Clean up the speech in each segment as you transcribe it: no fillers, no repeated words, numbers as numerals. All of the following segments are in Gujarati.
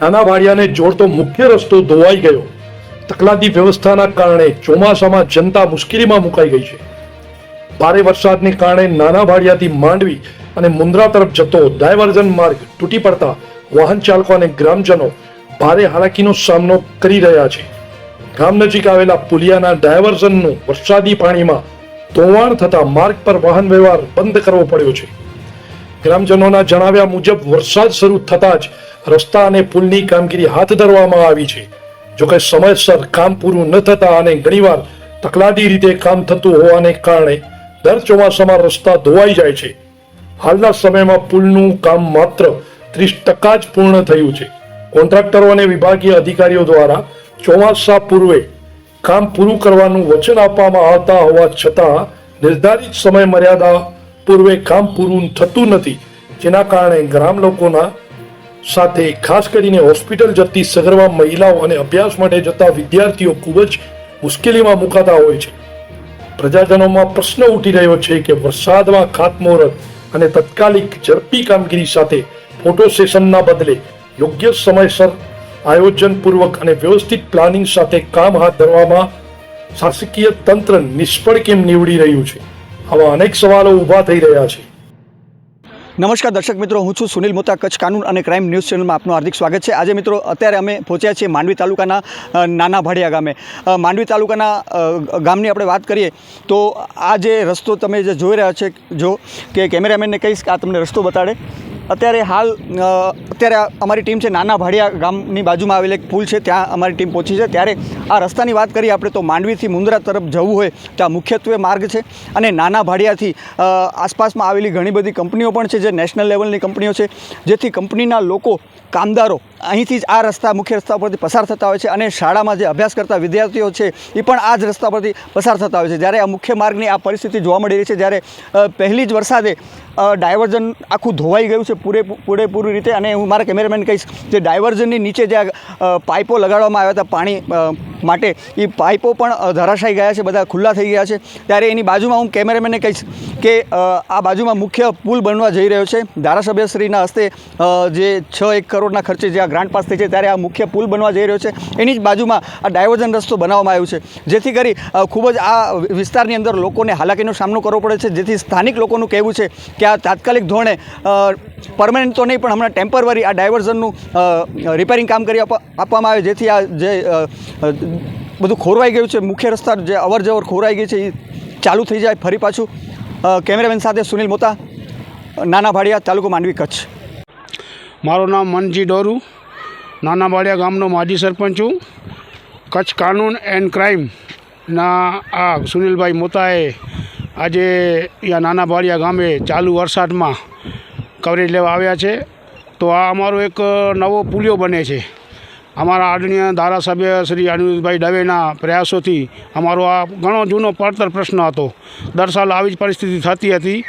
નાના ભાડિયાને જોડતો મુખ્ય રસ્તો ધોવાઈ ગયો. તકલાદી વ્યવસ્થાના કારણે ચોમાસામાં જનતા મુશ્કેલીમાં મુકાઈ ગઈ છે. ભારે વરસાદને કારણે નાના ભાડિયાથી માંડવી અને મુન્દ્રા તરફ જતો ડાયવર્ઝન માર્ગ તૂટી પડતા વાહન ચાલકો અને ગ્રામજનો ભારે હાલાકીનો સામનો કરી રહ્યા છે. ગામ નજીક આવેલા પુલિયાના ડાયવર્ઝનનું વરસાદી પાણીમાં ધોવાણ થતા માર્ગ પર વાહન વ્યવહાર બંધ કરવો પડ્યો છે. ગ્રામજનોના જણાવ્યા મુજબ વરસાદ શરૂ થતા જ રસ્તા અને પુલની કામગીરી હાથ ધરવામાં આવી છે. જોકે સમયસર કામ પૂરું ન થતા અને ઘણીવાર તકલાદી રીતે કામ થતું હોવાને કારણે દર ચોમાસામાં રસ્તા ધોવાઈ જાય છે. હાલના સમયમાં પુલનું કામ માત્ર 30% જ પૂર્ણ થયું છે. કોન્ટ્રાક્ટરો અને વિભાગીય અધિકારીઓ દ્વારા ચોમાસા પૂર્વે કામ પૂરું કરવાનું વચન આપવામાં આવતા હોવા છતાં નિર્ધારિત સમય મર્યાદા પૂર્વે કામ પૂરું થતું નથી, જેના કારણે ગ્રામ લોકોના સાથે ખાસ કરીને હોસ્પિટલ જતી સગર્ભા મહિલાઓ અને અભ્યાસ માટે જતા વિદ્યાર્થીઓ ખૂબ જ મુશ્કેલીમાં મુકાતા હોય છે. પ્રજાજનોમાં પ્રશ્ન ઉઠી રહ્યો છે કે વરસાદમાં ખાતમુહૂર્ત અને તત્કાલિક ઝડપી કામગીરી સાથે ફોટો સેશનના બદલે યોગ્ય સમયસર આયોજનપૂર્વક અને વ્યવસ્થિત પ્લાનિંગ સાથે કામ હાથ ધરવામાં શાસકીય તંત્ર નિષ્ફળ કેમ નીવડી રહ્યું છે? આવા અનેક સવાલો ઊભા થઈ રહ્યા છે. નમસ્કાર દર્શક મિત્રો, હું છું સુનિલ મોતા. કચ્છ કાનૂન અને ક્રાઇમ ન્યૂઝ ચેનલમાં આપનું હાર્દિક સ્વાગત છે. આજે મિત્રો અત્યારે અમે પહોંચ્યા છીએ માંડવી તાલુકાના નાના ભાડિયા ગામે. માંડવી તાલુકાના ગામની આપણે વાત કરીએ તો આ જે રસ્તો તમે જે જોઈ રહ્યા છે, જો કે કેમેરામેનને કહીશ કે આ તમને રસ્તો બતાડે. અત્યારે અમારી ટીમ છે નાના ભાડિયા ગામની બાજુમાં આવેલ એક પુલ છે, ત્યાં અમારી ટીમ પહોંચી છે. ત્યારે આ રસ્તાની વાત કરીએ આપણે તો માંડવીથી મુન્દ્રા તરફ જવું હોય તો આ મુખ્યત્વે માર્ગ છે. અને નાના ભાડિયાથી આસપાસમાં આવેલી ઘણી બધી કંપનીઓ પણ છે, જે નેશનલ લેવલની કંપનીઓ છે, જેથી કંપનીના લોકો, કામદારો અહીંથી જ આ રસ્તા મુખ્ય રસ્તા પરથી પસાર થતા હોય છે. અને શાળામાં જે અભ્યાસ કરતા વિદ્યાર્થીઓ છે એ પણ આ જ રસ્તા પરથી પસાર થતા હોય છે. જ્યારે આ મુખ્ય માર્ગની આ પરિસ્થિતિ જોવા મળી રહી છે, જ્યારે પહેલી જ વરસાદે ડાયવર્ઝન આખું ધોવાઈ ગયું છે પૂરેપૂરી રીતે. અને હું મારા કેમેરામેન કહીશ, જે ડાયવર્ઝનની નીચે જે પાઇપો લગાડવામાં આવ્યા હતા પાણી માટે, એ પાઇપો પણ ધરાશાયી ગયા છે, બધા ખુલ્લા થઈ ગયા છે. ત્યારે એની બાજુમાં હું કેમેરામેનને કહીશ કે આ બાજુમાં મુખ્ય પુલ બનવા જઈ રહ્યો છે. ધારાસભ્યશ્રીના હસ્તે જે 6-1 કરોડના ખર્ચે જે આ ગ્રાન્ટ પાસ થઈ છે, ત્યારે આ મુખ્ય પુલ બનવા જઈ રહ્યો છે. એની જ બાજુમાં આ ડાયવર્ઝન રસ્તો બનાવવામાં આવ્યો છે, જેથી કરી ખૂબ જ આ વિસ્તારની અંદર લોકોને હાલાકીનો સામનો કરવો પડે છે. જેથી સ્થાનિક લોકોનું કહેવું છે કે આ તાત્કાલિક ધોરણે પરમાનન્ટ તો નહીં પણ હમણાં ટેમ્પરરી આ ડાયવર્ઝનનું રિપેરિંગ કામ કરી આપવામાં આવે, જેથી આ જે બધું ખોરવાઈ ગયું છે, મુખ્ય રસ્તા જે અવર જવર ખોરવાઈ ગઈ છે, એ ચાલુ થઈ જાય ફરી પાછું. કેમેરામેન સાથે સુનિલ મોતા, નાના ભાડિયા, તાલુકો માંડવી, કચ્છ. મારું નામ મનજી ડોરુ, નાના ભાડિયા ગામનો માજી સરપંચ છું. કચ્છ કાનૂન એન્ડ ક્રાઇમના આ સુનિલભાઈ મોતાએ આજે અહીંયા નાના ભાડિયા ગામે ચાલુ વરસાદમાં કવરેજ લેવા આવ્યા છે. તો આ અમારો એક નવો પુલિયો બને છે. અમારા આદરણીય ધારાસભ્ય શ્રી અનિરુદ્ધભાઈ દવેના પ્રયાસોથી અમારો આ ઘણો જૂનો પડતર પ્રશ્ન હતો. દર સાલ આવી જ પરિસ્થિતિ થતી હતી.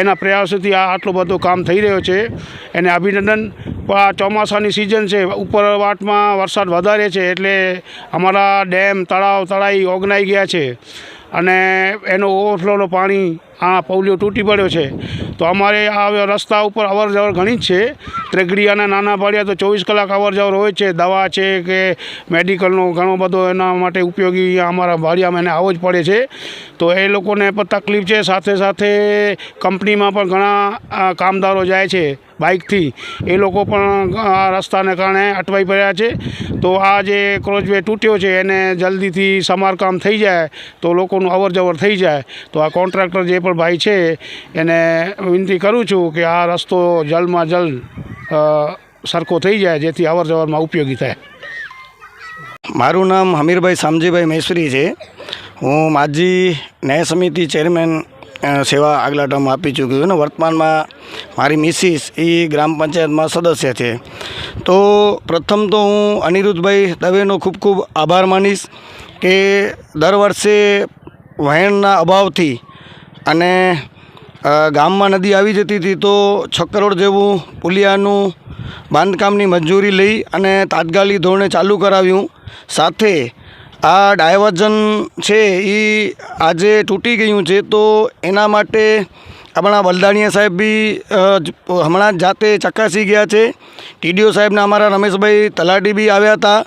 એના પ્રયાસોથી આ આટલો બધો કામ થઈ રહ્યો છે, એને અભિનંદન. આ ચોમાસાની સિઝન છે, ઉપરવાટમાં વરસાદ વધારે છે, એટલે અમારા ડેમ, તળાવ, તળાઈ ઓગનાઈ ગયા છે અને એનો ઓવરફ્લોનું પાણી આ પૌલિયો તૂટી પડ્યો છે. તો અમારે આ રસ્તા ઉપર અવર જવર ઘણી જ છે. ત્રેગડી અને નાના ભાડિયા તો 24 કલાક અવર જવર હોય છે. દવા છે કે મેડિકલનો ઘણો બધો એના માટે ઉપયોગી અમારા ભાડિયામાં એને આવવો જ પડે છે. તો એ લોકોને પણ તકલીફ છે. સાથે સાથે કંપનીમાં પણ ઘણા કામદારો જાય છે બાઇકથી, એ લોકો પણ આ રસ્તાને કારણે અટવાઈ પડ્યા છે. તો આ જે ક્રોઝવે તૂટ્યો છે એને જલ્દીથી સમારકામ થઈ જાય તો લોકોનું અવર જવર થઈ જાય. તો આ કોન્ટ્રાક્ટર જે પણ ભાઈ છે એને વિનંતી કરું છું કે આ રસ્તો જલ્દમાં જલ્દ સરખો થઈ જાય, જેથી અવર જવરમાં ઉપયોગી થાય. મારું નામ હમીરભાઈ શામજીભાઈ મહેશ્વરી છે. હું માજી ન્યાય સમિતિ ચેરમેન સેવા આગલા ટર્મ આપી ચૂક્યું છું ને વર્તમાનમાં મારી મિસિસ એ ગ્રામ પંચાયતમાં સદસ્ય છે. તો પ્રથમ તો હું અનિરુદ્ધભાઈ દવેનો ખૂબ ખૂબ આભાર માનીશ કે દર વર્ષે વહેણના અભાવથી અને ગામમાં નદી આવી જતી હતી, તો 6 કરોડ જેવું પુલિયાનું બાંધકામની મંજૂરી લઈ અને તાત્કાલિક ધોરણે ચાલુ કરાવ્યું. સાથે આ ડાયવર્ઝન છે એ આજે તૂટી ગયું છે, તો એના માટે આપણા બલદાણિયા સાહેબ બી હમણાં જાતે ચકાસી ગયા છે. ટીડીઓ સાહેબને અમારા રમેશભાઈ તલાટી બી આવ્યા હતા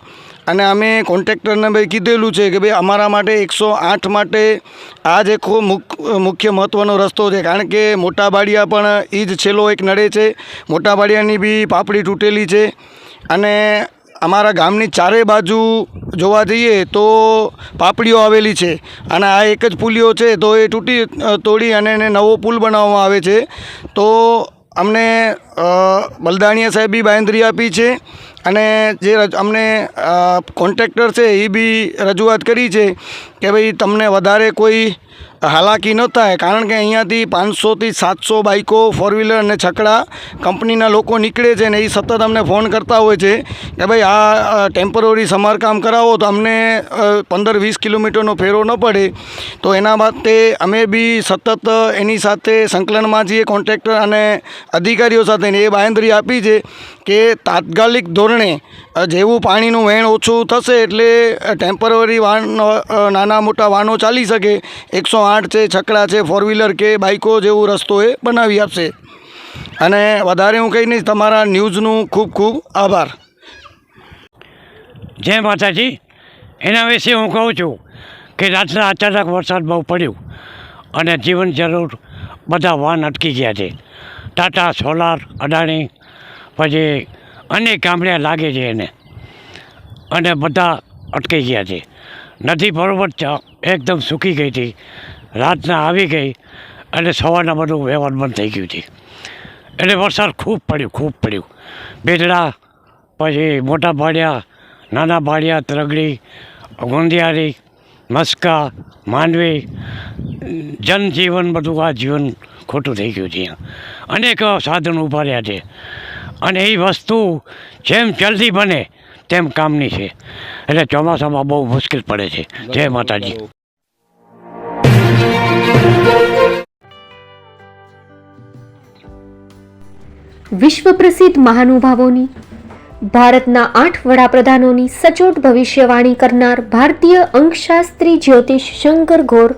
અને અમે કોન્ટ્રાક્ટરને ભાઈ કીધેલું છે કે ભાઈ અમારા માટે 108 માટે આ જ એક મુખ્ય મહત્ત્વનો રસ્તો છે, કારણ કે મોટા બાડિયા પણ એ જ છેલ્લો એક નડે છે. મોટા બાડિયાની બી પાપડી તૂટેલી છે અને અમારા ગામની ચારે બાજુ જોવા જઈએ તો પાપડીઓ આવેલી છે અને આ એક જ પુલિયો છે તો એ તોડી અને એને નવો પુલ બનાવવામાં આવે છે. તો અમને બલદાણિયા સાહેબ બી બાંયધરી આપી છે અને જે અમને કોન્ટ્રાક્ટર છે એ બી રજૂઆત કરી છે કે ભાઈ તમને વધારે કોઈ હાલાકી ન થાય, કારણ કે અહીંયાથી 500થી 700 બાઇકો, ફોર વ્હીલર અને છકડા કંપનીના લોકો નીકળે છે ને એ સતત અમને ફોન કરતા હોય છે કે ભાઈ આ ટેમ્પરરી સમારકામ કરાવો તો અમને 15-20 કિલોમીટરનો ફેરો ન પડે. તો એના માટે અમે બી સતત એની સાથે સંકલનમાં છીએ, કોન્ટ્રાક્ટર અને અધિકારીઓ સાથે. એ બાંયધરી આપી છે કે તાત્કાલિક ધોરણે જેવું પાણીનું વહેણ ઓછું થશે એટલે ટેમ્પરરી વાહન, નાના મોટા વાહનો ચાલી શકે, 108 છે, છકડા છે, ફોર વ્હીલર કે બાઇકો જેવું રસ્તો એ બનાવી આપશે. અને વધારે હું કંઈ નહીં, તમારા ન્યૂઝનું ખૂબ ખૂબ આભાર. જય માતાજી. એના વિશે હું કહું છું કે રાતના અચાનક વરસાદ બહુ પડ્યો અને જીવન જરૂર બધા વાહન અટકી ગયા છે. ટાટા, સોલાર, અદાણી, પછી અનેક ગામડે લાગે છે એને, અને બધા અટકી ગયા છે. નદી બરોબર એકદમ સૂકી ગઈ હતી, રાતના આવી ગઈ અને સવારના બધું વ્યવહાર બંધ થઈ ગયું છે. એટલે વરસાદ ખૂબ પડ્યું. બેદડા, પછી મોટા બાડિયા, નાના બાડિયા, તરગડી, ગોંદિયારી, મસ્કા, માંડવી, જનજીવન બધું આ જીવન ખોટું થઈ ગયું છે. અનેક સાધનો ઊભા રહ્યા છે અને એ વસ્તુ જેમ જલ્દી બને તેમ કામની છે. એટલે ચોમાસામાં બહુ મુશ્કેલ પડે છે. જય માતાજી. વિશ્વ પ્રસિદ્ધ મહાનુભાવોની, ભારતના 8 વડાપ્રધાનોની સચોટ ભવિષ્યવાણી કરનાર ભારતીય અંકશાસ્ત્રી જ્યોતિષ શંકર ઘોર,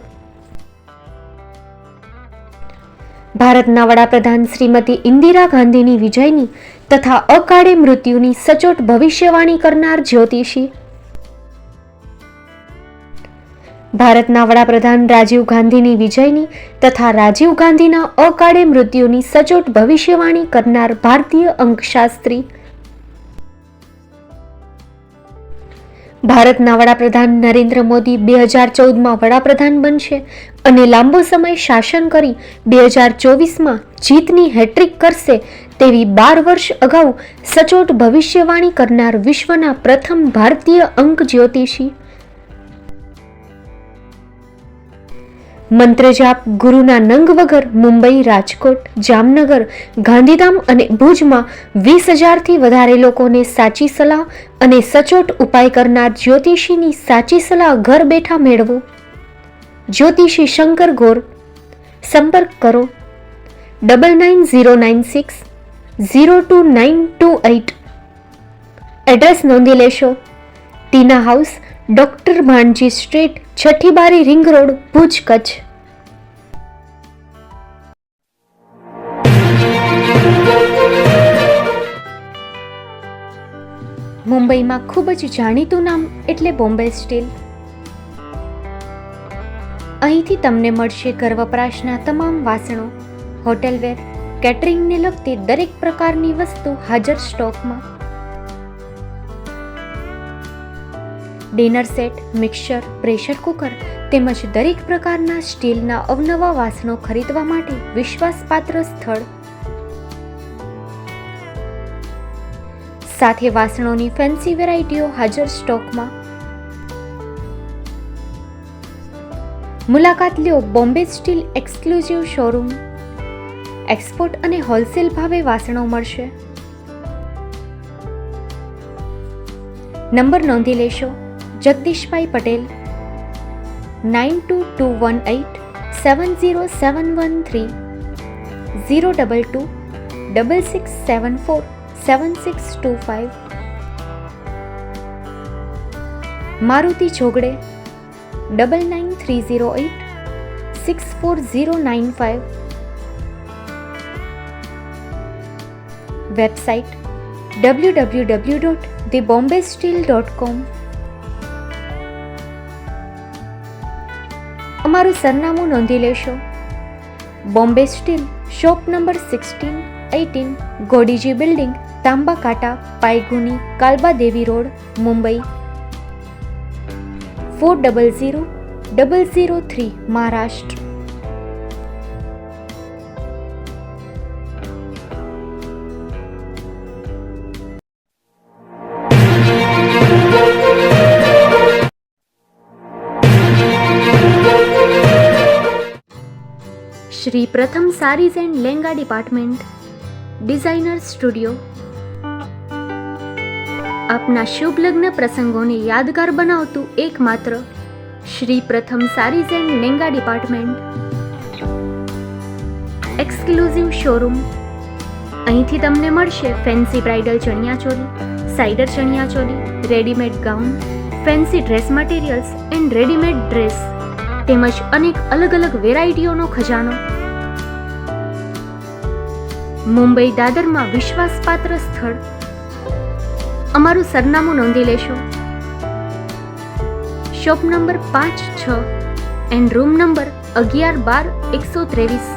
ભારતના વડાપ્રધાન શ્રીમતી ઇન્દિરા ગાંધીની વિજયની તથા અકાળે મૃત્યુની સચોટ ભવિષ્યવાણી કરનાર જ્યોતિષી, ભારતના વડાપ્રધાન રાજીવ ગાંધીની વિજયની તથા રાજીવ ગાંધીના અકાળે મૃત્યુની સચોટ ભવિષ્યવાણી કરનાર ભારતીય અંકશાસ્ત્રી, ભારતના વડાપ્રધાન નરેન્દ્ર મોદી 2014માં વડાપ્રધાન બનશે અને લાંબો સમય શાસન કરી 2024માં જીતની હેટ્રિક કરશે તેવી 12 વર્ષ અગાઉ સચોટ ભવિષ્યવાણી કરનાર વિશ્વના પ્રથમ ભારતીય અંક જ્યોતિષી, મંત્રજાપ ગુરુના નંગ વગર મુંબઈ, રાજકોટ, જામનગર, ગાંધીધામ અને ભુજમાં 20,000થી વધારે લોકોને સાચી સલાહ અને સચોટ ઉપાય કરનાર જ્યોતિષીની સાચી સલાહ ઘર બેઠા મેળવો. જ્યોતિષી શંકર ઘોર. સંપર્ક કરો 9909602928. એડ્રેસ નોંધી લેશો: ટીના હાઉસ, ડોક્ટર ભાણજી સ્ટ્રીટ, છઠ્ઠી બારી, રિંગ રોડ, ભુજ, કચ્છ. મુંબઈમાં ખૂબ જ જાણીતું નામ એટલે બોમ્બે સ્ટીલ. અહીંથી તમને મળશે ઘર વપરાશના તમામ વાસણો, હોટેલવેર, કેટરિંગને લગતી દરેક પ્રકારની વસ્તુ હાજર સ્ટોકમાં. Dinner set, mixer, pressure cooker તેમજ દરેક પ્રકારના સ્ટીલના અવનવા વાસણો ખરીદવા માટે વિશ્વાસપાત્ર સ્થળ. સાથે વાસણોની ફેન્સી વેરાયટીઓ હાજર સ્ટોકમાં. મુલાકાત લ્યો Bombay steel exclusive showroom. Export અને હોલસેલ ભાવે વાસણો મળશે. નંબર નોંધી લેશો: જગદીશભાઈ પટેલ, 9221870713, 02266747625. Maruti Jogade, 9930864095, website www.thebombasteel.com. અમારું સરનામું નોંધી લેશો. Bombay steel, shop number 16-18, Godiji building, Tamba Kanta, Pydhonie, Kalbadevi road, Mumbai 400003, Maharashtra. Shri Pratham sarees and lehenga department, designer studio. આપના શુભ લગ્ન પ્રસંગોને યાદગાર બનાવતું એકમાત્ર Shri Pratham sarees and lehenga department. Exclusive showroom. અહીંથી તમને મળશે fancy bridal chaniya choli, cider chaniya choli, readymade gown, fancy dress materials and readymade dress તેમજ અનેક અલગ અલગ વેરાયટીઓનો ખજાનો. મુંબઈ દાદરમાં વિશ્વાસપાત્ર સ્થળ. અમારું સરનામું નોંધી લેશો. Shop number 5-6 and room number 11-12-123,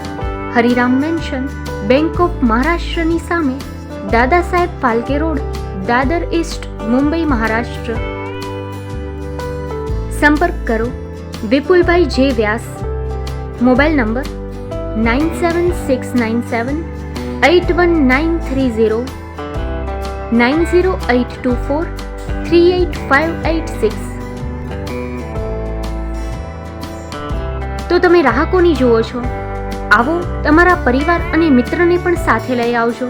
Hariram mansion, bank of મહારાષ્ટ્રની સામે, દાદા સાહેબ ફાલ્કે રોડ, દાદર ઈસ્ટ, મુંબઈ, મહારાષ્ટ્ર. સંપર્ક કરો વિપુલભાઈ જે વ્યાસ. Mobile number 9769781930, 9082438586. તો તમે રાહ કોની જુઓ છો? આવો, તમારા પરિવાર અને મિત્રને પણ સાથે લઈ આવજો.